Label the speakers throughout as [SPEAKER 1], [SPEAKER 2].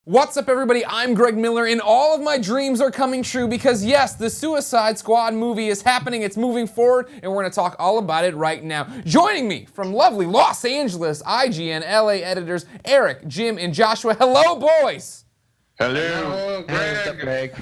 [SPEAKER 1] What's up, everybody? I'm Greg Miller, and all of my dreams are coming true because, yes, the Suicide Squad movie is happening. It's moving forward, and we're going to talk all about it right now. Joining me from lovely Los Angeles, IGN LA editors Eric, Jim, and Joshua. Hello, boys!
[SPEAKER 2] Hello, Greg.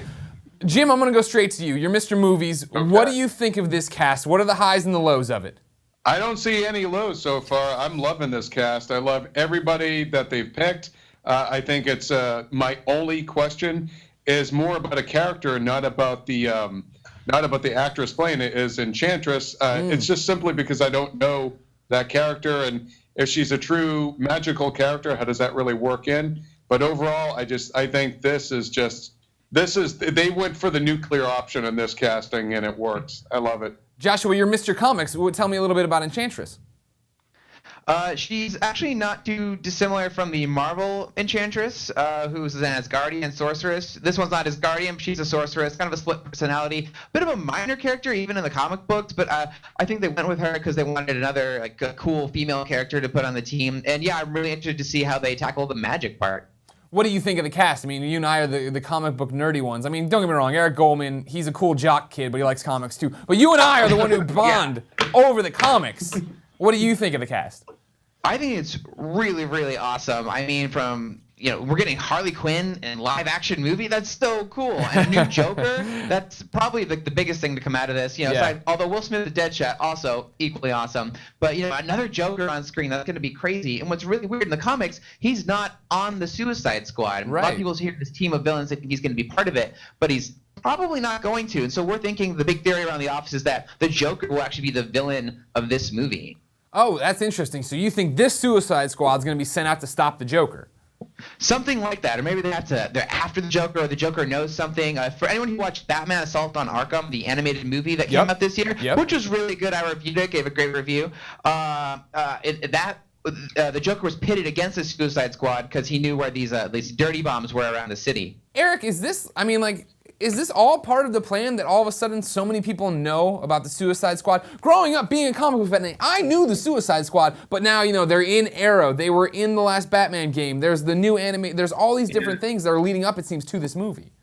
[SPEAKER 1] Jim, I'm going to go straight to you. You're Mr. Movies.
[SPEAKER 2] Okay.
[SPEAKER 1] What do you think of this cast? What are the highs and the lows of it?
[SPEAKER 2] I don't see any lows so far. I'm loving this cast. I love everybody that they've picked. I think it's my only question is more about a character, not about the actress playing it. Is Enchantress? It's just simply because I don't know that character, and if she's a true magical character, how does that really work in? But overall, I think this is they went for the nuclear option in this casting, and it works. I love it. Joshua,
[SPEAKER 1] you're Mr. Comics. Tell me a little bit about Enchantress.
[SPEAKER 3] She's actually not too dissimilar from the Marvel Enchantress, who's an Asgardian sorceress. This one's not Asgardian, she's a sorceress, kind of a split personality. Bit of a minor character, even in the comic books, but I think they went with her because they wanted another a cool female character to put on the team. And yeah, I'm really interested to see how they tackle the magic part.
[SPEAKER 1] What do you think of the cast? I mean, you and I are the comic book nerdy ones. I mean, don't get me wrong, Eric Goldman, he's a cool jock kid, but he likes comics too. But you and I are the one who bond over the comiks. What do you think of the cast?
[SPEAKER 3] I think it's really, really awesome. I mean, we're getting Harley Quinn in live action movie. That's so cool. And a new Joker. That's probably the biggest thing to come out of this. Although Will Smith is Deadshot, also equally awesome. But another Joker on screen, that's going to be crazy. And what's really weird in the comics, he's not on the Suicide Squad.
[SPEAKER 1] Right.
[SPEAKER 3] A lot of people hear this team of villains. They think he's going to be part of it, but he's probably not going to. And so we're thinking the big theory around the office is that the Joker will actually be the villain of this movie.
[SPEAKER 1] Oh, that's interesting. So you think this Suicide Squad is going to be sent out to stop the Joker?
[SPEAKER 3] Something like that, or maybe they're after the Joker, or the Joker knows something. For anyone who watched Batman: Assault on Arkham, the animated movie that came out this year, which was really good, I reviewed it, gave a great review. The Joker was pitted against the Suicide Squad because he knew where these dirty bombs were around the city.
[SPEAKER 1] Eric, is this all part of the plan that all of a sudden so many people know about the Suicide Squad? Growing up, being a comic book fan, I knew the Suicide Squad, but now, they're in Arrow. They were in the last Batman game. There's the new anime. There's all these different things that are leading up, it seems, to this movie.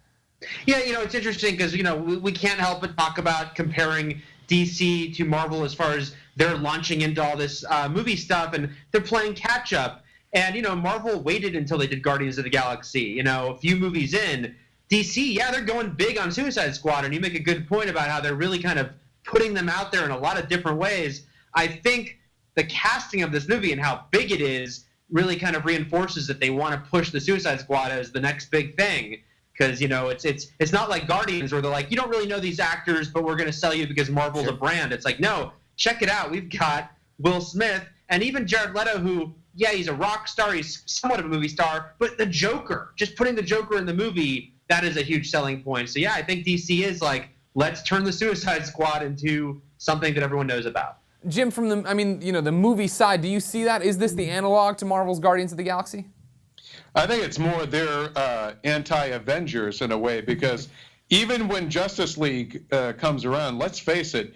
[SPEAKER 4] Yeah, it's interesting because, we can't help but talk about comparing DC to Marvel as far as they're launching into all this movie stuff, and they're playing catch-up. And, Marvel waited until they did Guardians of the Galaxy, a few movies in. DC, they're going big on Suicide Squad, and you make a good point about how they're really kind of putting them out there in a lot of different ways. I think the casting of this movie and how big it is really kind of reinforces that they want to push the Suicide Squad as the next big thing. Because, it's not like Guardians where they're like, you don't really know these actors, but we're going to sell you because Marvel's a brand. It's like, no, check it out. We've got Will Smith and even Jared Leto, who, he's a rock star. He's somewhat of a movie star. But the Joker, just putting the Joker in the movie, that is a huge selling point. So, I think DC is like, let's turn the Suicide Squad into something that everyone knows about.
[SPEAKER 1] Jim, from the movie side, do you see that? Is this the analog to Marvel's Guardians of the Galaxy?
[SPEAKER 2] I think it's more their anti-Avengers in a way, because even when Justice League comes around, let's face it,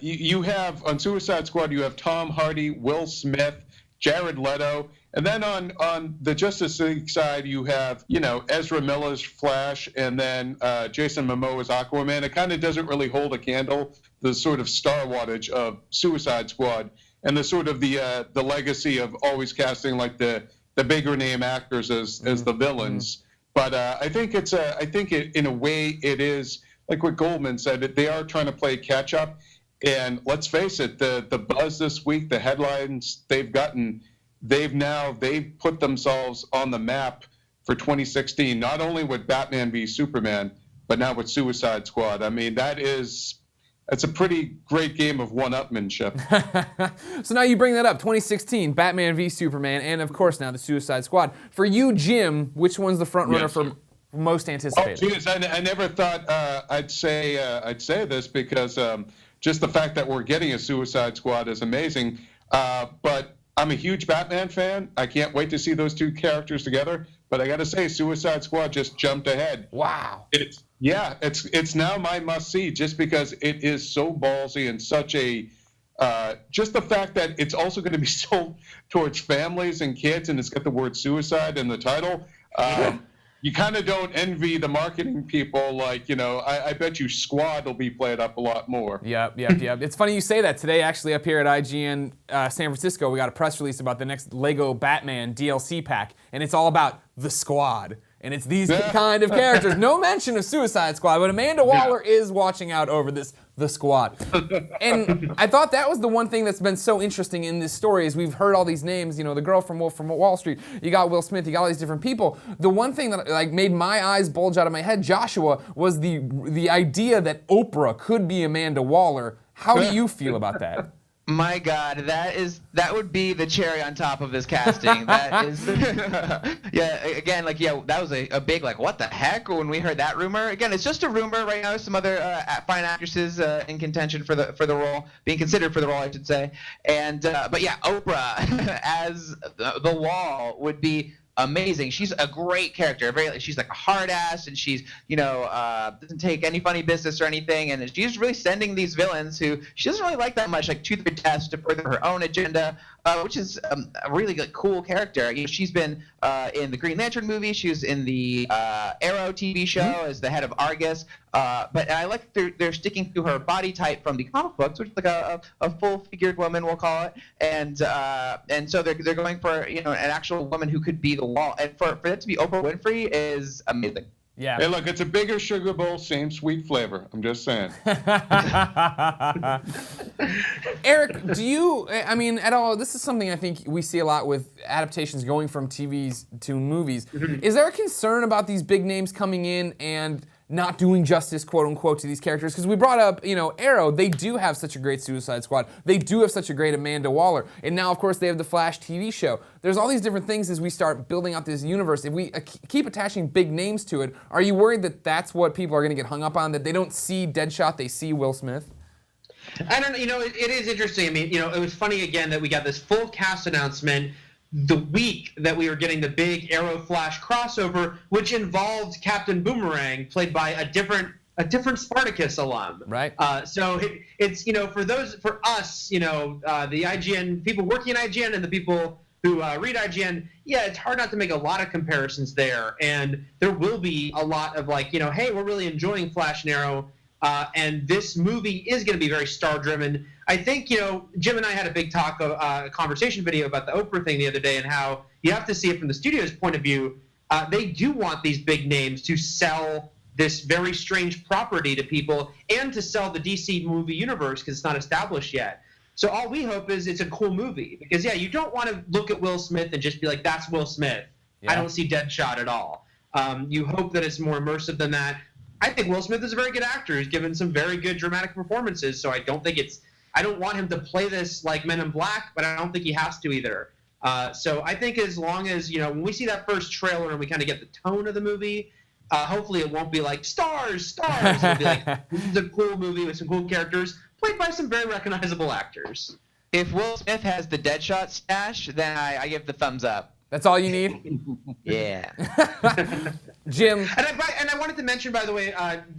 [SPEAKER 2] you have on Suicide Squad, you have Tom Hardy, Will Smith, Jared Leto, and then on the Justice League side, you have, Ezra Miller's Flash, and then Jason Momoa's Aquaman. It kind of doesn't really hold a candle, the sort of star wattage of Suicide Squad, and the sort of the legacy of always casting like the bigger name actors as the villains. But I think in a way it is like what Goldman said. They are trying to play catch up, and let's face it, the buzz this week, the headlines they've gotten. They've put themselves on the map for 2016, not only with Batman v Superman, but now with Suicide Squad. I mean, that's a pretty great game of one-upmanship.
[SPEAKER 1] So now you bring that up, 2016, Batman v Superman, and of course now the Suicide Squad. For you, Jim, which one's the front runner for most anticipated?
[SPEAKER 2] Oh, geez, I never thought I'd say this because just the fact that we're getting a Suicide Squad is amazing. But I'm a huge Batman fan. I can't wait to see those two characters together. But I got to say, Suicide Squad just jumped ahead.
[SPEAKER 1] Wow.
[SPEAKER 2] It's now my must-see just because it is so ballsy and such a just the fact that it's also going to be sold towards families and kids, and it's got the word suicide in the title. You kind of don't envy the marketing people. Like, I bet you Squad will be played up a lot more.
[SPEAKER 1] Yep. It's funny you say that. Today, actually, up here at IGN San Francisco, we got a press release about the next Lego Batman DLC pack, and it's all about the Squad. And it's these kind of characters. No mention of Suicide Squad, but Amanda Waller is watching out over the Squad. And I thought that was the one thing that's been so interesting in this story is we've heard all these names, the girl from Wolf from Wall Street, you got Will Smith, you got all these different people. The one thing that made my eyes bulge out of my head, Joshua, was the idea that Oprah could be Amanda Waller. How do you feel about that?
[SPEAKER 3] My God, that would be the cherry on top of this casting. That is, that was a big what the heck when we heard that rumor. Again, it's just a rumor right now. There's some other fine actresses in contention for the role, being considered for the role, I should say. And but yeah, Oprah as the Wall would be amazing. She's a great character. She's like a hard ass, and she's doesn't take any funny business or anything. And she's really sending these villains who she doesn't really like that much to their deaths to further her own agenda, which is a really cool character. She's been in the Green Lantern movie. She was in the Arrow TV show as the head of Argus. But I like they're sticking to her body type from the comic books, which is like a full-figured woman, we'll call it. And so they're going for an actual woman who could be the Wall. And for it to be Oprah Winfrey is amazing.
[SPEAKER 1] Yeah.
[SPEAKER 2] Hey, look, it's a bigger sugar bowl, same sweet flavor. I'm just saying.
[SPEAKER 1] Eric, do you, at all, this is something I think we see a lot with adaptations going from TVs to movies. Is there a concern about these big names coming in and not doing justice, quote unquote, to these characters? Because we brought up, Arrow, they do have such a great Suicide Squad. They do have such a great Amanda Waller. And now, of course, they have the Flash TV show. There's all these different things as we start building out this universe. If we keep attaching big names to it, are you worried that that's what people are going to get hung up on, that they don't see Deadshot, they see Will Smith?
[SPEAKER 4] I don't know, it is interesting. It was funny again that we got this full cast announcement the week that we were getting the big Arrow Flash crossover, which involved Captain Boomerang, played by a different Spartacus alum.
[SPEAKER 1] Right.
[SPEAKER 4] So it's for us, the IGN people working in IGN and the people who read IGN, it's hard not to make a lot of comparisons there, and there will be a lot of hey, we're really enjoying Flash and Arrow. And this movie is going to be very star-driven. I think, Jim and I had a big conversation video about the Oprah thing the other day and how you have to see it from the studio's point of view. They do want these big names to sell this very strange property to people and to sell the DC movie universe because it's not established yet. So all we hope is it's a cool movie because, you don't want to look at Will Smith and just be like, that's Will Smith. Yeah. I don't see Deadshot at all. You hope that it's more immersive than that. I think Will Smith is a very good actor. He's given some very good dramatic performances, so I don't want him to play this like Men in Black, but I don't think he has to either. So I think as long as, when we see that first trailer and we kind of get the tone of the movie, hopefully it won't be like stars. It'll be like, this is a cool movie with some cool characters played by some very recognizable actors.
[SPEAKER 3] If Will Smith has the Deadshot stash, then I give the thumbs up.
[SPEAKER 1] That's all you need?
[SPEAKER 3] Yeah.
[SPEAKER 1] Jim.
[SPEAKER 4] And I wanted to mention, by the way,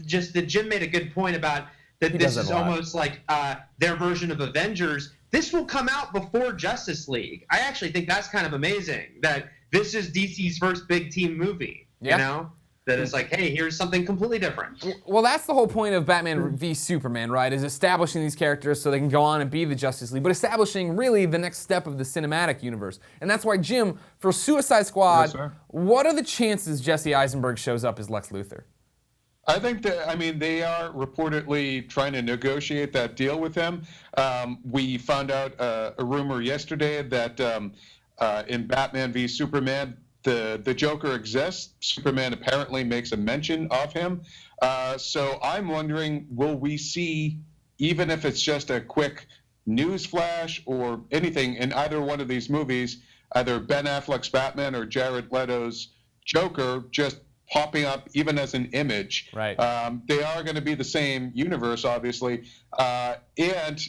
[SPEAKER 4] just that Jim made a good point about that this is almost like their version of Avengers. This will come out before Justice League. I actually think that's kind of amazing that this is DC's first big team movie. Yeah. That it's like, hey, here's something completely different.
[SPEAKER 1] Well, that's the whole point of Batman v Superman, right? Is establishing these characters so they can go on and be the Justice League, but establishing really the next step of the cinematic universe. And that's why, Jim, for Suicide Squad, what are the chances Jesse Eisenberg shows up as Lex Luthor?
[SPEAKER 2] I think that, they are reportedly trying to negotiate that deal with him. We found out a rumor yesterday that in Batman v Superman, the Joker exists. Superman apparently makes a mention of him. So I'm wondering, will we see, even if it's just a quick news flash or anything in either one of these movies, either Ben Affleck's Batman or Jared Leto's Joker just popping up even as an image.
[SPEAKER 1] Right.
[SPEAKER 2] They are going to be the same universe, obviously. And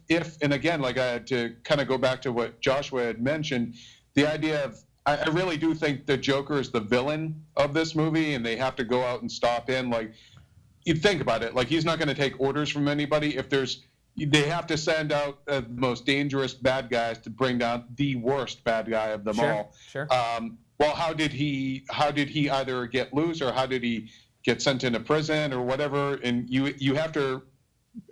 [SPEAKER 2] and again, like I had to kind of go back to what Joshua had mentioned, the idea of, I really do think the Joker is the villain of this movie, and they have to go out and stop in. Like, you think about it, like he's not going to take orders from anybody. If there's they have to send out the most dangerous bad guys to bring down the worst bad guy of them all.
[SPEAKER 1] Sure.
[SPEAKER 2] Well, how did he either get loose, or how did he get sent into prison, or whatever? And you have to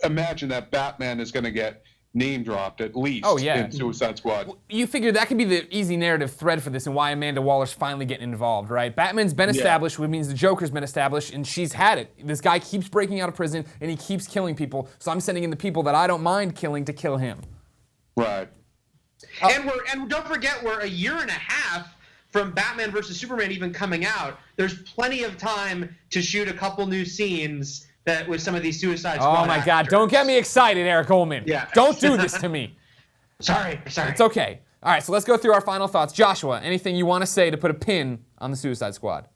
[SPEAKER 2] imagine that Batman is going to get name dropped at least in Suicide Squad.
[SPEAKER 1] You figure that could be the easy narrative thread for this, and why Amanda Waller's finally getting involved, right? Batman's been established, which means the Joker's been established, and she's had it. This guy keeps breaking out of prison, and he keeps killing people, so I'm sending in the people that I don't mind killing to kill him.
[SPEAKER 2] Right.
[SPEAKER 4] And don't forget, we're a year and a half from Batman versus Superman even coming out. There's plenty of time to shoot a couple new scenes that with some of these Suicide Squad
[SPEAKER 1] Oh my God!
[SPEAKER 4] actors.
[SPEAKER 1] Don't get me excited, Eric Ullman.
[SPEAKER 4] Yeah.
[SPEAKER 1] Don't do this to me.
[SPEAKER 4] Sorry.
[SPEAKER 1] It's okay. All right, so let's go through our final thoughts. Joshua, anything you want to say to put a pin on the Suicide Squad?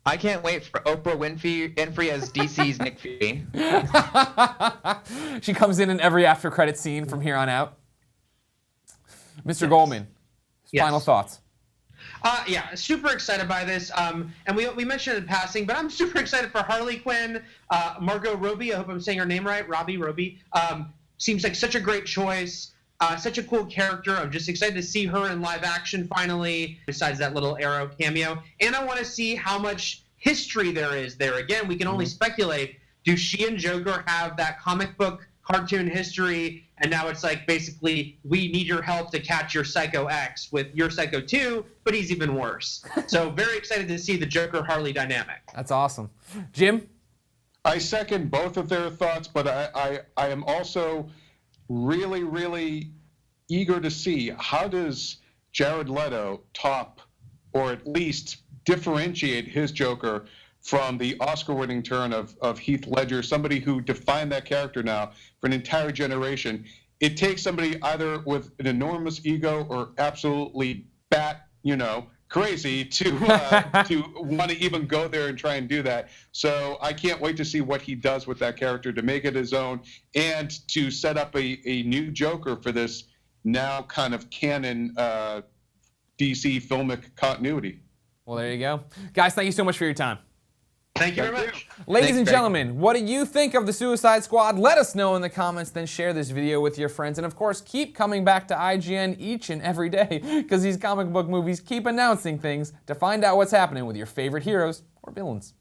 [SPEAKER 3] I can't wait for Oprah Winfrey as DC's Nick Fury.
[SPEAKER 1] She comes in every after credit scene from here on out. Mr. Goldman, final thoughts.
[SPEAKER 4] Yeah, super excited by this. And we mentioned it in passing, but I'm super excited for Harley Quinn, Margot Robbie. I hope I'm saying her name right. Robbie. Seems like such a great choice. Such a cool character. I'm just excited to see her in live action finally, besides that little Arrow cameo. And I want to see how much history there is there. Again, we can only speculate. Do she and Joker have that comic book cartoon history? And now it's like, basically, we need your help to catch your Psycho X with your Psycho 2, but he's even worse. So very excited to see the Joker-Harley dynamic.
[SPEAKER 1] That's awesome. Jim?
[SPEAKER 2] I second both of their thoughts, but I am also really, really eager to see how does Jared Leto top, or at least differentiate his Joker from the Oscar-winning turn of Heath Ledger, somebody who defined that character now for an entire generation. It takes somebody either with an enormous ego or absolutely crazy to want to even go there and try and do that. So I can't wait to see what he does with that character to make it his own, and to set up a new Joker for this now kind of canon DC filmic continuity.
[SPEAKER 1] Well, there you go. Guys, thank you so much for your time.
[SPEAKER 4] Thank you very much.
[SPEAKER 1] Ladies and gentlemen, what do you think of the Suicide Squad? Let us know in the comments, then share this video with your friends. And of course, keep coming back to IGN each and every day, because these comic book movies keep announcing things to find out what's happening with your favorite heroes or villains.